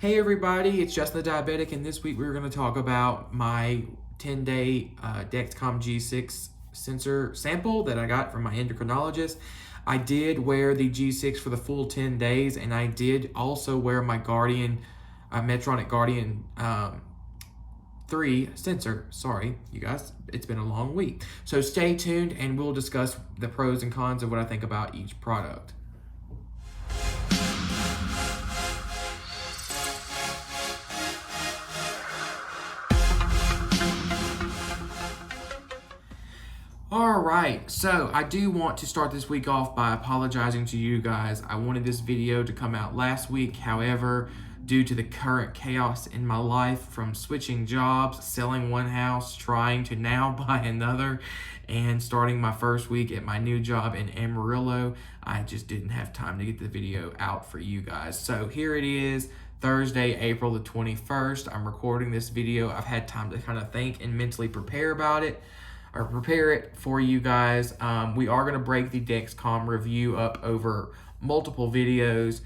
Hey everybody, it's Justin the Diabetic, and this week we're going to talk about my 10-day Dexcom G6 sensor sample that I got from my endocrinologist. I did wear the G6 for the full 10 days, and I did also wear my Medtronic Guardian 3 sensor. Sorry, you guys, it's been a long week. So stay tuned, and we'll discuss the pros and cons of what I think about each product. Alright, so I do want to start this week off by apologizing to you guys. I wanted this video to come out last week. However, due to the current chaos in my life from switching jobs, selling one house, trying to now buy another, and starting my first week at my new job in Amarillo, I just didn't have time to get the video out for you guys. So here it is, Thursday, April the 21st. I'm recording this video. I've had time to kind of think and mentally prepare about it. Or prepare it for you guys. We are going to break the Dexcom review up over multiple videos.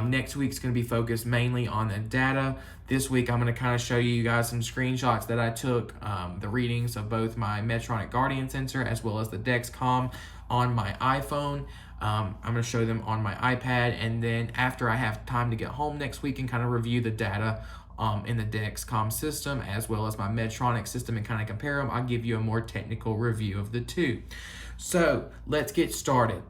Next week's going to be focused mainly on the data. This week I'm going to kind of show you guys some screenshots that I took, the readings of both my Medtronic Guardian sensor as well as the Dexcom on my iPhone. I'm going to show them on my iPad, and then after I have time to get home next week and kind of review the data in the Dexcom system as well as my Medtronic system and kind of compare them, I'll give you a more technical review of the two. So let's get started.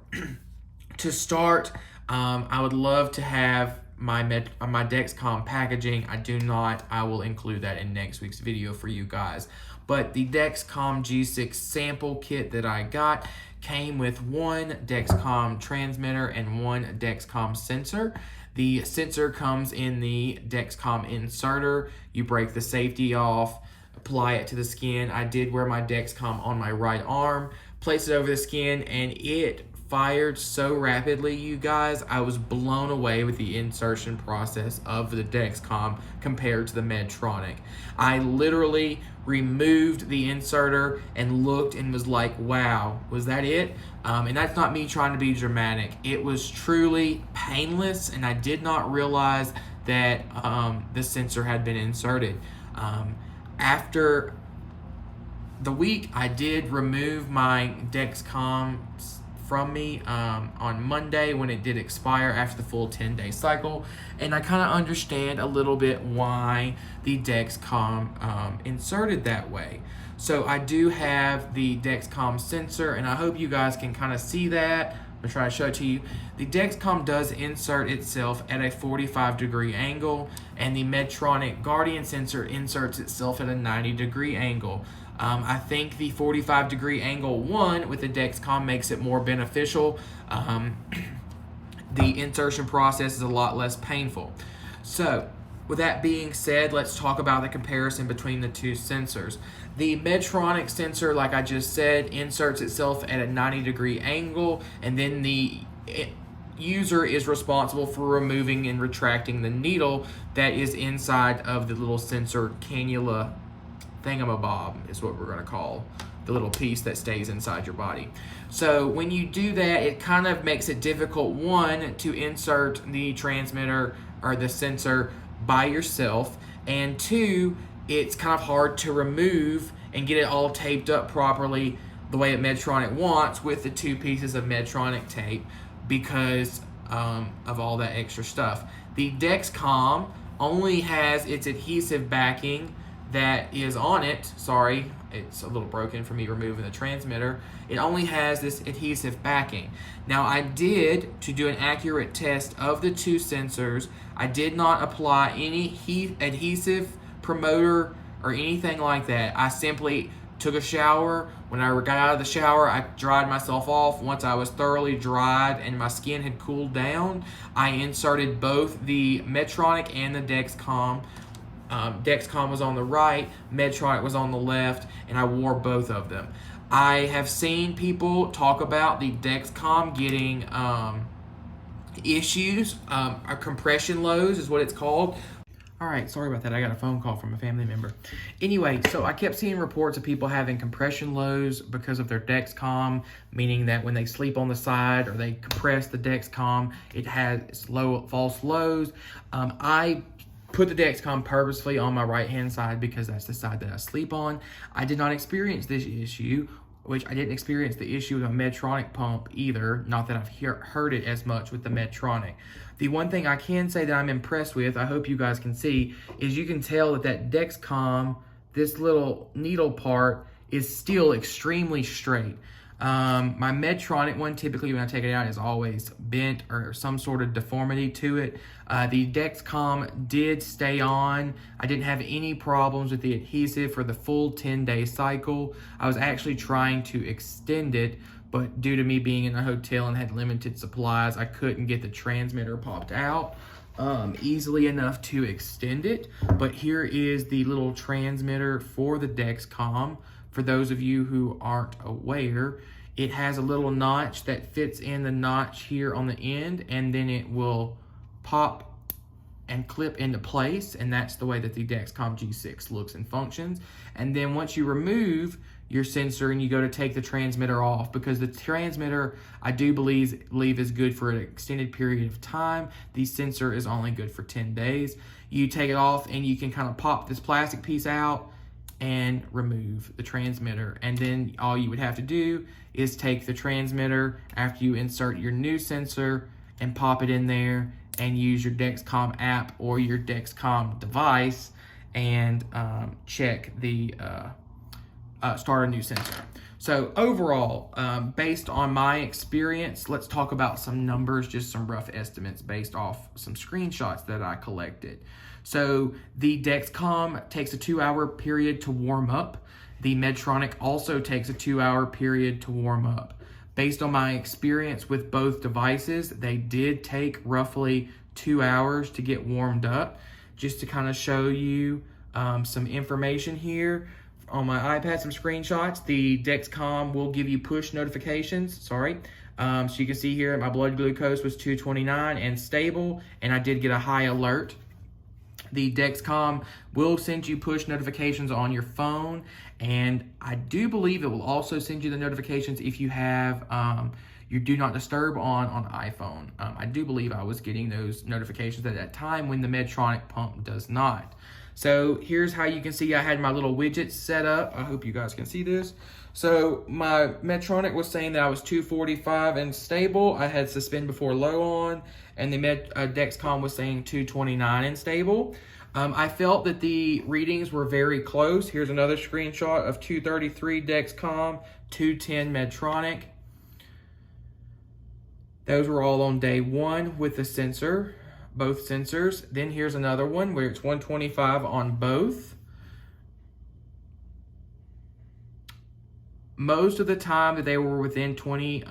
To start, I would love to have my Dexcom packaging. I do not. I will include that in next week's video for you guys. But the Dexcom G6 Sample Kit that I got came with one Dexcom transmitter and one Dexcom sensor. The sensor comes in the Dexcom inserter. You break the safety off, apply it to the skin. I did wear my Dexcom on my right arm, place it over the skin, and it fired so rapidly, you guys. I was blown away with the insertion process of the Dexcom compared to the Medtronic. I literally removed the inserter and looked and was like, wow, was that it? And that's not me trying to be dramatic. It was truly painless, and I did not realize that the sensor had been inserted. After the week, I did remove my Dexcom from me on Monday when it did expire after the full 10-day cycle, and I kind of understand a little bit why the Dexcom inserted that way. So I do have the Dexcom sensor, and I hope you guys can kind of see that. I'm gonna try to show it to you. The Dexcom does insert itself at a 45-degree angle, and the Medtronic Guardian sensor inserts itself at a 90-degree angle. I think the 45-degree angle with the Dexcom makes it more beneficial. The insertion process is a lot less painful. So, with that being said, let's talk about the comparison between the two sensors. The Medtronic sensor, like I just said, inserts itself at a 90-degree angle, and then the user is responsible for removing and retracting the needle that is inside of the little sensor cannula thingamabob is what we're going to call the little piece that stays inside your body. So when you do that, it kind of makes it difficult, one, to insert the transmitter or the sensor by yourself, and two, it's kind of hard to remove and get it all taped up properly the way that Medtronic wants with the two pieces of Medtronic tape because of all that extra stuff. The Dexcom only has its adhesive backing that is on it. Sorry, it's a little broken for me removing the transmitter. It only has this adhesive backing. Now I did, to do an accurate test of the two sensors, I did not apply any adhesive promoter or anything like that. I simply took a shower. When I got out of the shower, I dried myself off. Once I was thoroughly dried and my skin had cooled down, I inserted both the Medtronic and the Dexcom. Dexcom was on the right, Medtronic was on the left, and I wore both of them. I have seen people talk about the Dexcom getting issues, compression lows is what it's called. All right, sorry about that. I got a phone call from a family member. Anyway, so I kept seeing reports of people having compression lows because of their Dexcom, meaning that when they sleep on the side or they compress the Dexcom, it has low false lows. I put the Dexcom purposefully on my right-hand side because that's the side that I sleep on. I did not experience this issue, which I didn't experience the issue with a Medtronic pump either. Not that I've heard it as much with the Medtronic. The one thing I can say that I'm impressed with, I hope you guys can see, is you can tell that Dexcom, this little needle part, is still extremely straight. My Medtronic one, typically when I take it out, is always bent or some sort of deformity to it. The Dexcom did stay on. I didn't have any problems with the adhesive for the full 10-day cycle. I was actually trying to extend it, but due to me being in a hotel and had limited supplies, I couldn't get the transmitter popped out easily enough to extend it. But here is the little transmitter for the Dexcom. For those of you who aren't aware, it has a little notch that fits in the notch here on the end, and then it will pop and clip into place, and that's the way that the Dexcom G6 looks and functions. And then once you remove your sensor and you go to take the transmitter off, because the transmitter, I do believe is good for an extended period of time. The sensor is only good for 10 days. You take it off and you can kind of pop this plastic piece out and remove the transmitter. And then all you would have to do is take the transmitter after you insert your new sensor and pop it in there and use your Dexcom app or your Dexcom device and check the start a new sensor. So overall, based on my experience, let's talk about some numbers, just some rough estimates based off some screenshots that I collected. So the Dexcom takes a 2-hour period to warm up. The Medtronic also takes a 2-hour period to warm up. Based on my experience with both devices, they did take roughly 2 hours to get warmed up. Just to kind of show you some information here on my iPad, some screenshots. The Dexcom will give you push notifications, so you can see here my blood glucose was 229 and stable, and I did get a high alert. The Dexcom will send you push notifications on your phone, and I do believe it will also send you the notifications if you have your Do Not Disturb on iPhone. I do believe I was getting those notifications at that time when the Medtronic pump does not. So here's how you can see I had my little widgets set up. I hope you guys can see this. So my Medtronic was saying that I was 245 and stable. I had suspend before low on, and the Dexcom was saying 229 and stable. I felt that the readings were very close. Here's another screenshot of 233 Dexcom, 210 Medtronic. Those were all on day 1 with the sensor, both sensors. Then here's another one where it's 125 on both. Most of the time that they were within 20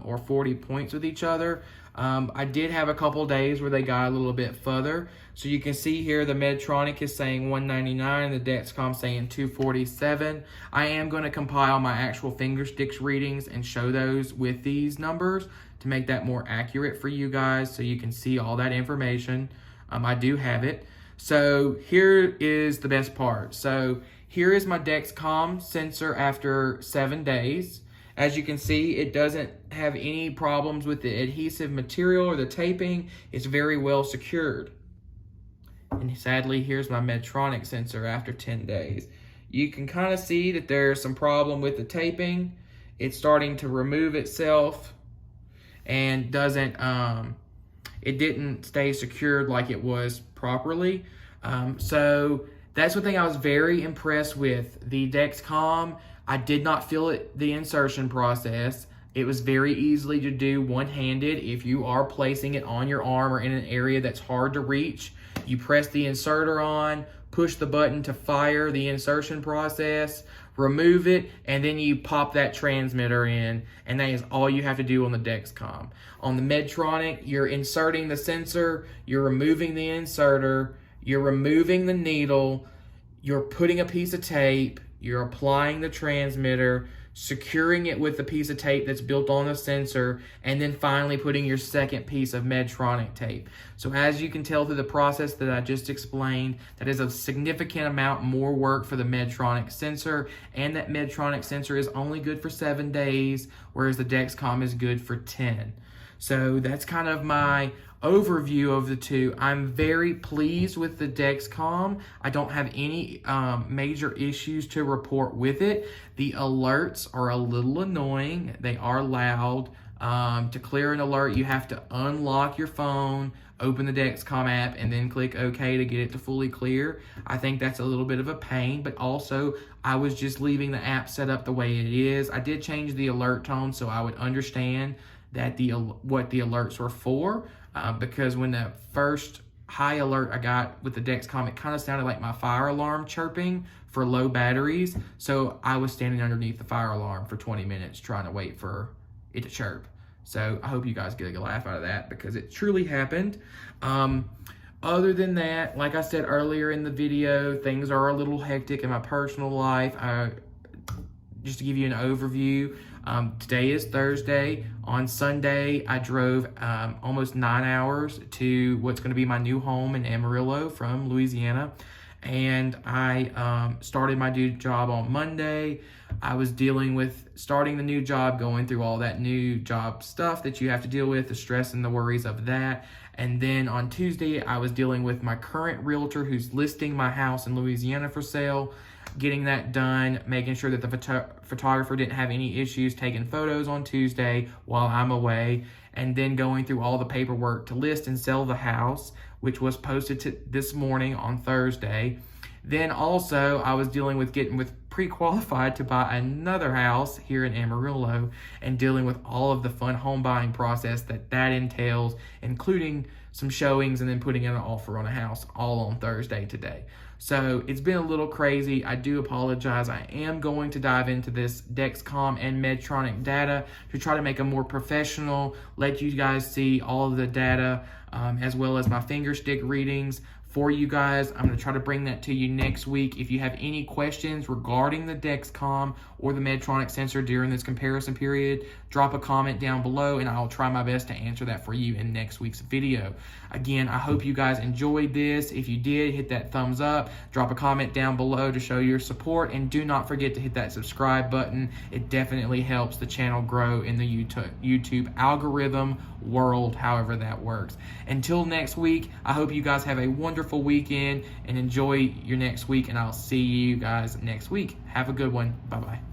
or 40 points with each other. I did have a couple days where they got a little bit further. So you can see here the Medtronic is saying 199, the Dexcom saying 247. I am going to compile my actual finger sticks readings and show those with these numbers to make that more accurate for you guys so you can see all that information. I do have it. So here is the best part. So here is my Dexcom sensor after 7 days. As you can see, it doesn't have any problems with the adhesive material or the taping. It's very well secured. And sadly, here's my Medtronic sensor after 10 days. You can kind of see that there's some problem with the taping. It's starting to remove itself and doesn't, it didn't stay secured like it was properly. So that's one thing I was very impressed with. The Dexcom, I did not feel it, the insertion process. It was very easily to do one-handed. If you are placing it on your arm or in an area that's hard to reach, you press the inserter on, push the button to fire the insertion process, remove it, and then you pop that transmitter in, and that is all you have to do on the Dexcom. On the Medtronic, you're inserting the sensor, you're removing the inserter, you're removing the needle, you're putting a piece of tape, you're applying the transmitter, securing it with the piece of tape that's built on the sensor, and then finally putting your second piece of Medtronic tape. So as you can tell through the process that I just explained, that is a significant amount more work for the Medtronic sensor, and that Medtronic sensor is only good for 7 days, whereas the Dexcom is good for 10. So that's kind of my overview of the two, I'm very pleased with the Dexcom. I don't have any major issues to report with it. The alerts are a little annoying. They are loud. To clear an alert, you have to unlock your phone, open the Dexcom app, and then click OK to get it to fully clear. I think that's a little bit of a pain, but also I was just leaving the app set up the way it is. I did change the alert tone so I would understand that what the alerts were for, because when the first high alert I got with the Dexcom, it kind of sounded like my fire alarm chirping for low batteries. So I was standing underneath the fire alarm for 20 minutes trying to wait for it to chirp. So I hope you guys get a laugh out of that because it truly happened. Other than that, like I said earlier in the video, things are a little hectic in my personal life. Just to give you an overview, today is Thursday. On Sunday, I drove almost 9 hours to what's going to be my new home in Amarillo from Louisiana. And I started my new job on Monday. I was dealing with starting the new job, going through all that new job stuff that you have to deal with, the stress and the worries of that. And then on Tuesday, I was dealing with my current realtor who's listing my house in Louisiana for sale, getting that done, making sure that the photographer didn't have any issues taking photos on Tuesday while I'm away, and then going through all the paperwork to list and sell the house, which was posted this morning on Thursday. Then also I was dealing with getting pre-qualified to buy another house here in Amarillo and dealing with all of the fun home buying process that entails, including some showings and then putting in an offer on a house all on Thursday today. So it's been a little crazy. I do apologize. I am going to dive into this Dexcom and Medtronic data to try to make a more professional, let you guys see all of the data as well as my finger stick readings for you guys. I'm going to try to bring that to you next week. If you have any questions regarding the Dexcom or the Medtronic sensor during this comparison period, drop a comment down below and I'll try my best to answer that for you in next week's video. Again, I hope you guys enjoyed this. If you did, hit that thumbs up, drop a comment down below to show your support, and do not forget to hit that subscribe button. It definitely helps the channel grow in the YouTube algorithm world, however that works. Until next week, I hope you guys have a wonderful weekend and enjoy your next week, and I'll see you guys next week. Have a good one. Bye-bye.